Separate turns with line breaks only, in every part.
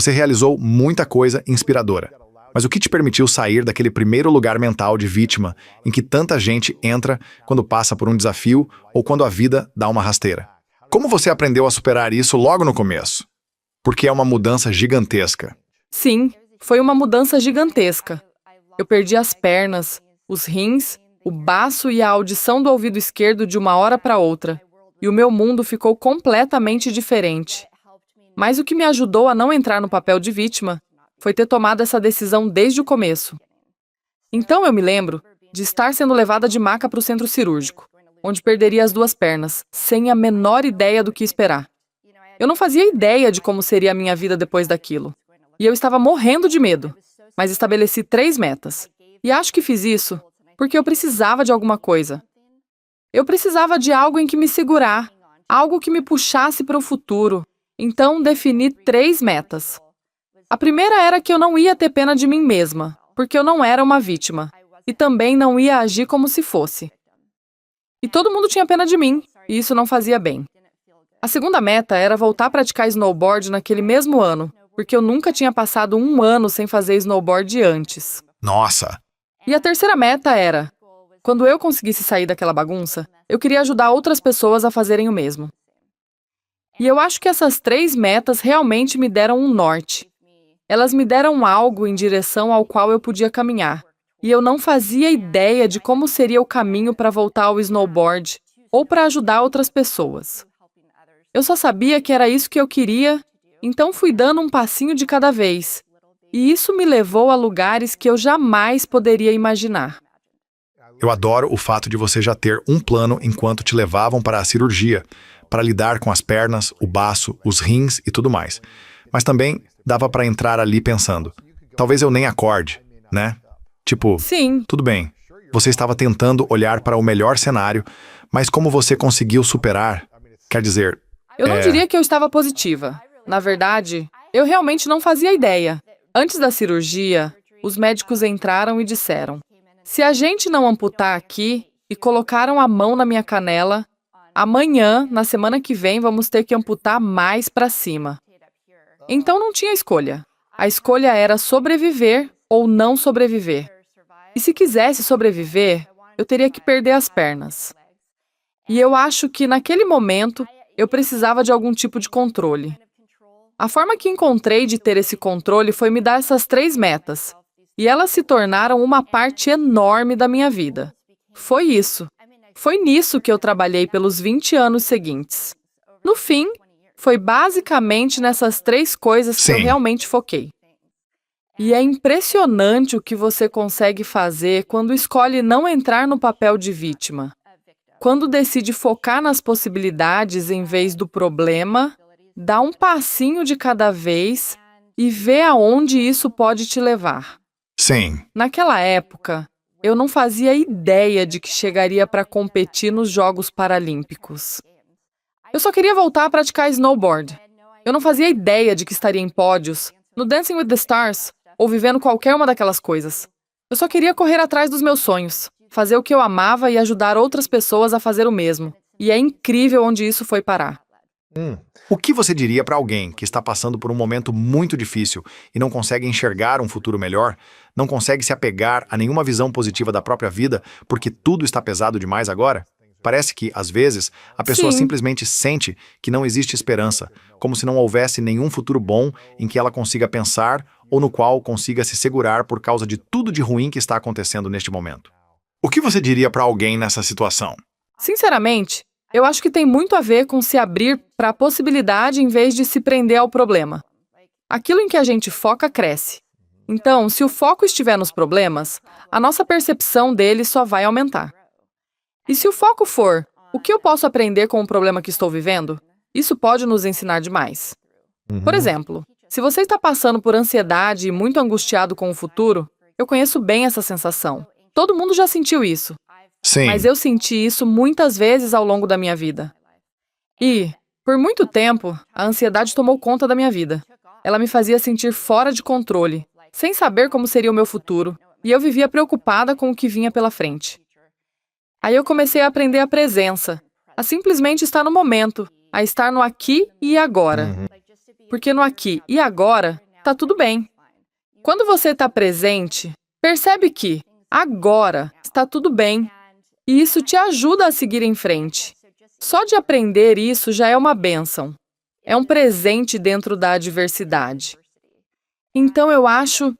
Você realizou muita coisa inspiradora. Mas o que te permitiu sair daquele primeiro lugar mental de vítima em que tanta gente entra quando passa por um desafio ou quando a vida dá uma rasteira? Como você aprendeu a superar isso logo no começo? Porque é uma mudança gigantesca.
Sim, foi uma mudança gigantesca. Eu perdi as pernas, os rins, o baço e a audição do ouvido esquerdo de uma hora para outra. E o meu mundo ficou completamente diferente. Mas o que me ajudou a não entrar no papel de vítima foi ter tomado essa decisão desde o começo. Então eu me lembro de estar sendo levada de maca para o centro cirúrgico, onde perderia as 2 pernas, sem a menor ideia do que esperar. Eu não fazia ideia de como seria a minha vida depois daquilo. E eu estava morrendo de medo, mas estabeleci 3 metas. E acho que fiz isso porque eu precisava de alguma coisa. Eu precisava de algo em que me segurar, algo que me puxasse para o futuro. Então defini 3 metas. A primeira era que eu não ia ter pena de mim mesma, porque eu não era uma vítima. E também não ia agir como se fosse. E todo mundo tinha pena de mim, e isso não fazia bem. A segunda meta era voltar a praticar snowboard naquele mesmo ano, porque eu nunca tinha passado 1 ano sem fazer snowboard antes.
Nossa!
E a terceira meta era, quando eu conseguisse sair daquela bagunça, eu queria ajudar outras pessoas a fazerem o mesmo. E eu acho que essas 3 metas realmente me deram um norte. Elas me deram algo em direção ao qual eu podia caminhar. E eu não fazia ideia de como seria o caminho para voltar ao snowboard ou para ajudar outras pessoas. Eu só sabia que era isso que eu queria, então fui dando um passinho de cada vez. E isso me levou a lugares que eu jamais poderia imaginar.
Eu adoro o fato de você já ter um plano enquanto te levavam para a cirurgia, para lidar com as pernas, o baço, os rins e tudo mais. Mas também dava para entrar ali pensando, talvez eu nem acorde, né? Tipo,
Sim,
tudo bem, você estava tentando olhar para o melhor cenário, mas como você conseguiu superar? Quer dizer,
eu não diria que eu estava positiva. Na verdade, eu realmente não fazia ideia. Antes da cirurgia, os médicos entraram e disseram: se a gente não amputar aqui, e colocaram a mão na minha canela, amanhã, na semana que vem, vamos ter que amputar mais para cima. Então não tinha escolha. A escolha era sobreviver ou não sobreviver. E se quisesse sobreviver, eu teria que perder as pernas. E eu acho que, naquele momento, eu precisava de algum tipo de controle. A forma que encontrei de ter esse controle foi me dar essas 3 metas. E elas se tornaram uma parte enorme da minha vida. Foi isso. Foi nisso que eu trabalhei pelos 20 anos seguintes. No fim, foi basicamente nessas 3 coisas que eu
sim,
realmente foquei. E é impressionante o que você consegue fazer quando escolhe não entrar no papel de vítima. Quando decide focar nas possibilidades em vez do problema, dá um passinho de cada vez e vê aonde isso pode te levar.
sim.
Naquela época, eu não fazia ideia de que chegaria para competir nos Jogos Paralímpicos. Eu só queria voltar a praticar snowboard. Eu não fazia ideia de que estaria em pódios, no Dancing with the Stars, ou vivendo qualquer uma daquelas coisas. Eu só queria correr atrás dos meus sonhos, fazer o que eu amava e ajudar outras pessoas a fazer o mesmo. E é incrível onde isso foi parar.
O que você diria para alguém que está passando por um momento muito difícil e não consegue enxergar um futuro melhor, não consegue se apegar a nenhuma visão positiva da própria vida porque tudo está pesado demais agora? Parece que, às vezes, a pessoa
Sim.
simplesmente sente que não existe esperança, como se não houvesse nenhum futuro bom em que ela consiga pensar ou no qual consiga se segurar por causa de tudo de ruim que está acontecendo neste momento. O que você diria para alguém nessa situação?
Sinceramente, eu acho que tem muito a ver com se abrir para a possibilidade em vez de se prender ao problema. Aquilo em que a gente foca cresce. Então, se o foco estiver nos problemas, a nossa percepção deles só vai aumentar. E se o foco for, o que eu posso aprender com o problema que estou vivendo? Isso pode nos ensinar demais. Por exemplo, se você está passando por ansiedade e muito angustiado com o futuro, eu conheço bem essa sensação. Todo mundo já sentiu isso.
Sim.
Mas eu senti isso muitas vezes ao longo da minha vida. E, por muito tempo, a ansiedade tomou conta da minha vida. Ela me fazia sentir fora de controle, sem saber como seria o meu futuro, e eu vivia preocupada com o que vinha pela frente. Aí eu comecei a aprender a presença, a simplesmente estar no momento, a estar no aqui e agora. Porque no aqui e agora, tá tudo bem. Quando você está presente, percebe que agora está tudo bem e isso te ajuda a seguir em frente. Só de aprender isso já é uma bênção. É um presente dentro da adversidade. Então eu acho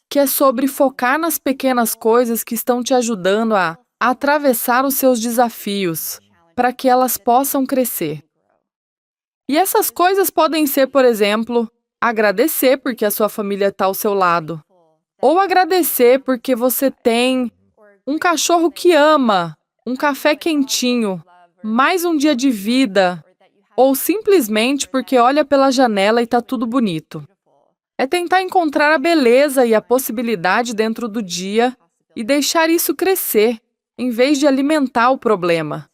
que é sobre focar nas pequenas coisas que estão te ajudando a atravessar os seus desafios, para que elas possam crescer. E essas coisas podem ser, por exemplo, agradecer porque a sua família está ao seu lado. Ou agradecer porque você tem um cachorro que ama, um café quentinho, mais um dia de vida. Ou simplesmente porque olha pela janela e está tudo bonito. É tentar encontrar a beleza e a possibilidade dentro do dia e deixar isso crescer, em vez de alimentar o problema.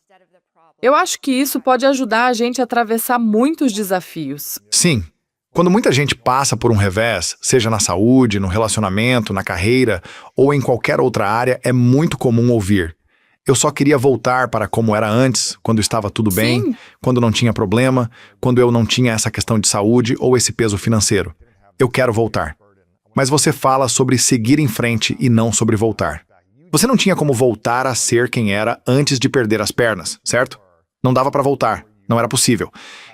Eu acho que isso pode ajudar a gente a atravessar muitos desafios.
Sim. Quando muita gente passa por um revés, seja na saúde, no relacionamento, na carreira ou em qualquer outra área, é muito comum ouvir: eu só queria voltar para como era antes, quando estava tudo bem,
Sim.
quando não tinha problema, quando eu não tinha essa questão de saúde ou esse peso financeiro. Eu quero voltar. Mas você fala sobre seguir em frente e não sobre voltar. Você não tinha como voltar a ser quem era antes de perder as pernas, certo? Não dava para voltar, não era possível.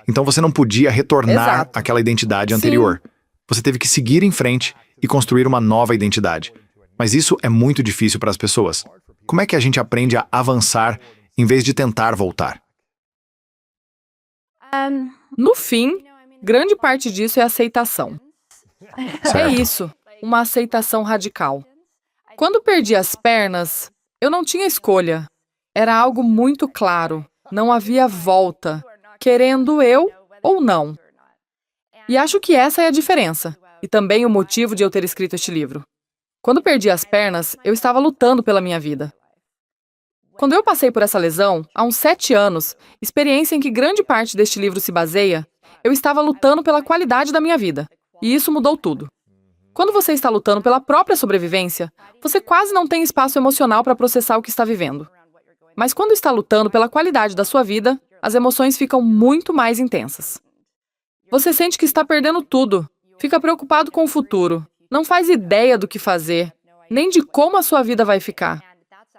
Então você não podia retornar
Exato.
àquela identidade
Sim.
anterior. Você teve que seguir em frente e construir uma nova identidade. Mas isso é muito difícil para as pessoas. Como é que a gente aprende a avançar em vez de tentar voltar?
No fim, grande parte disso é aceitação. É
Certo.
isso, uma aceitação radical. Quando perdi as pernas, eu não tinha escolha. Era algo muito claro. Não havia volta, querendo eu ou não. E acho que essa é a diferença, e também o motivo de eu ter escrito este livro. Quando perdi as pernas, eu estava lutando pela minha vida. Quando eu passei por essa lesão, há uns 7 anos, experiência em que grande parte deste livro se baseia, eu estava lutando pela qualidade da minha vida. E isso mudou tudo. Quando você está lutando pela própria sobrevivência, você quase não tem espaço emocional para processar o que está vivendo. Mas quando está lutando pela qualidade da sua vida, as emoções ficam muito mais intensas. Você sente que está perdendo tudo, fica preocupado com o futuro, não faz ideia do que fazer, nem de como a sua vida vai ficar.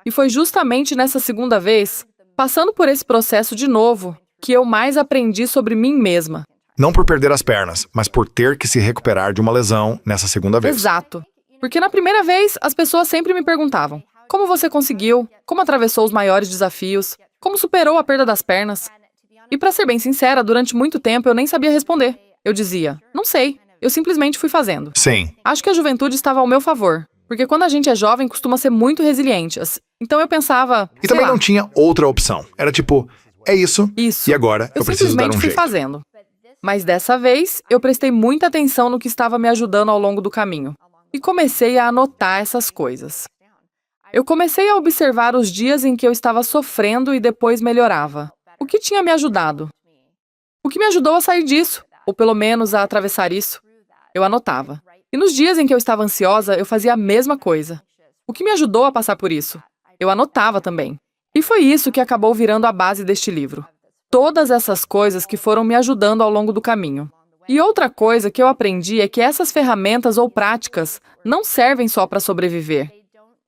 E foi justamente nessa segunda vez, passando por esse processo de novo, que eu mais aprendi sobre mim mesma.
Não por perder as pernas, mas por ter que se recuperar de uma lesão nessa segunda vez.
Exato. Porque na primeira vez, as pessoas sempre me perguntavam: como você conseguiu? Como atravessou os maiores desafios? Como superou a perda das pernas? E para ser bem sincera, durante muito tempo eu nem sabia responder. Eu dizia: não sei, eu simplesmente fui fazendo.
Sim.
Acho que a juventude estava ao meu favor, porque quando a gente é jovem costuma ser muito resiliente. Então eu pensava,
E
sei
também
lá,
não tinha outra opção. Era tipo, é isso,
isso.
e agora eu preciso dar
simplesmente
um
fui
jeito.
fazendo. Mas dessa vez, eu prestei muita atenção no que estava me ajudando ao longo do caminho. E comecei a anotar essas coisas. Eu comecei a observar os dias em que eu estava sofrendo e depois melhorava. O que tinha me ajudado? O que me ajudou a sair disso? Ou pelo menos a atravessar isso? Eu anotava. E nos dias em que eu estava ansiosa, eu fazia a mesma coisa. O que me ajudou a passar por isso? Eu anotava também. E foi isso que acabou virando a base deste livro. Todas essas coisas que foram me ajudando ao longo do caminho. E outra coisa que eu aprendi é que essas ferramentas ou práticas não servem só para sobreviver.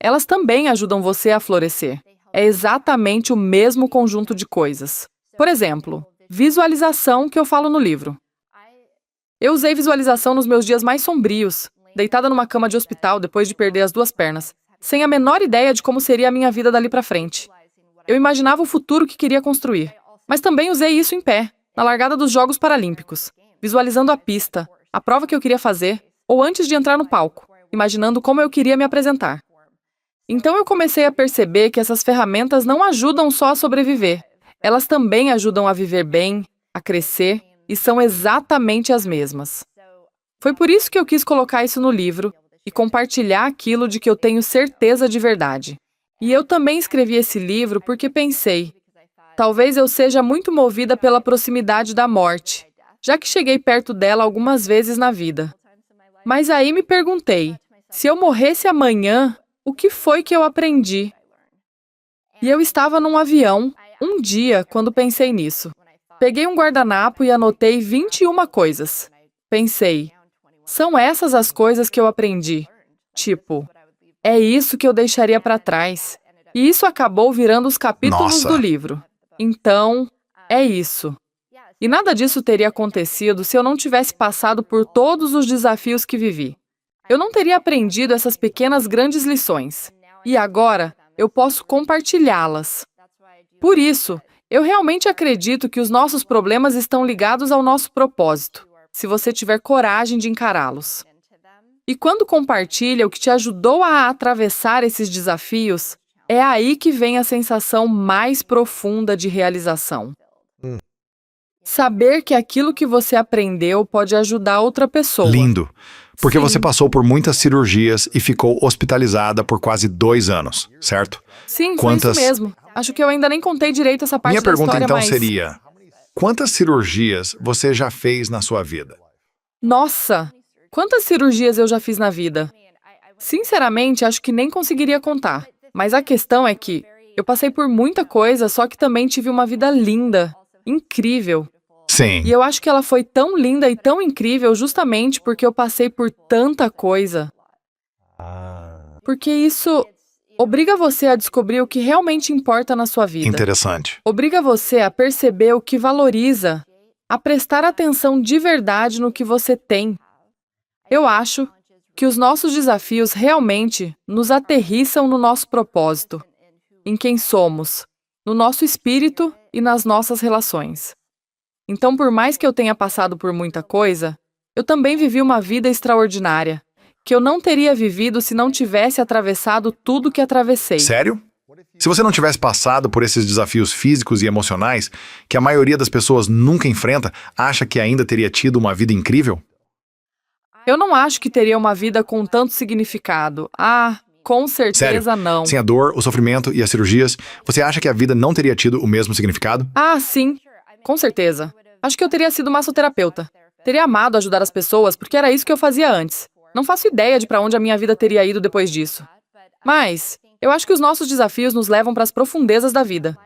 Elas também ajudam você a florescer. É exatamente o mesmo conjunto de coisas. Por exemplo, visualização que eu falo no livro. Eu usei visualização nos meus dias mais sombrios, deitada numa cama de hospital depois de perder as 2 pernas, sem a menor ideia de como seria a minha vida dali para frente. Eu imaginava o futuro que queria construir. Mas também usei isso em pé, na largada dos Jogos Paralímpicos, visualizando a pista, a prova que eu queria fazer, ou antes de entrar no palco, imaginando como eu queria me apresentar. Então eu comecei a perceber que essas ferramentas não ajudam só a sobreviver. Elas também ajudam a viver bem, a crescer, e são exatamente as mesmas. Foi por isso que eu quis colocar isso no livro e compartilhar aquilo de que eu tenho certeza de verdade. E eu também escrevi esse livro porque pensei: talvez eu seja muito movida pela proximidade da morte, já que cheguei perto dela algumas vezes na vida. Mas aí me perguntei, se eu morresse amanhã, o que foi que eu aprendi? E eu estava num avião, um dia, quando pensei nisso. Peguei um guardanapo e anotei 21 coisas. Pensei, São essas as coisas que eu aprendi. Tipo, é isso que eu deixaria para trás. E isso acabou virando os capítulos
Nossa.
do livro. Então, é isso. E nada disso teria acontecido se eu não tivesse passado por todos os desafios que vivi. Eu não teria aprendido essas pequenas grandes lições. E agora, eu posso compartilhá-las. Por isso, eu realmente acredito que os nossos problemas estão ligados ao nosso propósito, se você tiver coragem de encará-los. E quando compartilha o que te ajudou a atravessar esses desafios, é aí que vem a sensação mais profunda de realização. Saber que aquilo que você aprendeu pode ajudar outra pessoa.
Lindo. Porque
Sim.
você passou por muitas cirurgias e ficou hospitalizada por quase 2 anos, certo?
Sim,
Quantas-
foi isso mesmo. Acho que eu ainda nem contei direito essa parte
Minha
da
pergunta
história,
então
mas...
seria: quantas cirurgias você já fez na sua vida?
Nossa! Quantas cirurgias eu já fiz na vida? Sinceramente, acho que nem conseguiria contar. Mas a questão é que eu passei por muita coisa, só que também tive uma vida linda, incrível.
Sim.
E eu acho que ela foi tão linda e tão incrível justamente porque eu passei por tanta coisa. Porque isso obriga você a descobrir o que realmente importa na sua vida.
Interessante.
Obriga você a perceber o que valoriza, a prestar atenção de verdade no que você tem. Eu acho que os nossos desafios realmente nos aterrissam no nosso propósito, em quem somos, no nosso espírito e nas nossas relações. Então, por mais que eu tenha passado por muita coisa, eu também vivi uma vida extraordinária, que eu não teria vivido se não tivesse atravessado tudo que atravessei.
Sério? Se você não tivesse passado por esses desafios físicos e emocionais, que a maioria das pessoas nunca enfrenta, acha que ainda teria tido uma vida incrível?
Eu não acho que teria uma vida com tanto significado. Ah, com certeza não.
Sem a dor, o sofrimento e as cirurgias, você acha que a vida não teria tido o mesmo significado?
Ah, sim, com certeza. Acho que eu teria sido massoterapeuta. Teria amado ajudar as pessoas porque era isso que eu fazia antes. Não faço ideia de para onde a minha vida teria ido depois disso. Mas eu acho que os nossos desafios nos levam para as profundezas da vida.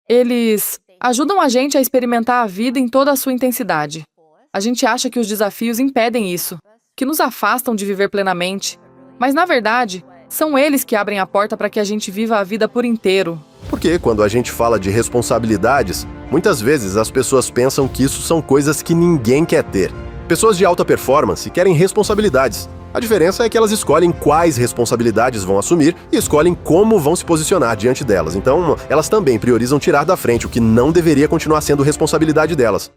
Eles ajudam a gente a experimentar a vida em toda a sua intensidade. A gente acha que os desafios impedem isso, que nos afastam de viver plenamente. Mas, na verdade, são eles que abrem a porta para que a gente viva a vida por inteiro.
Porque quando a gente fala de responsabilidades, muitas vezes as pessoas pensam que isso são coisas que ninguém quer ter. Pessoas de alta performance querem responsabilidades. A diferença é que elas escolhem quais responsabilidades vão assumir e escolhem como vão se posicionar diante delas. Então, elas também priorizam tirar da frente o que não deveria continuar sendo responsabilidade delas.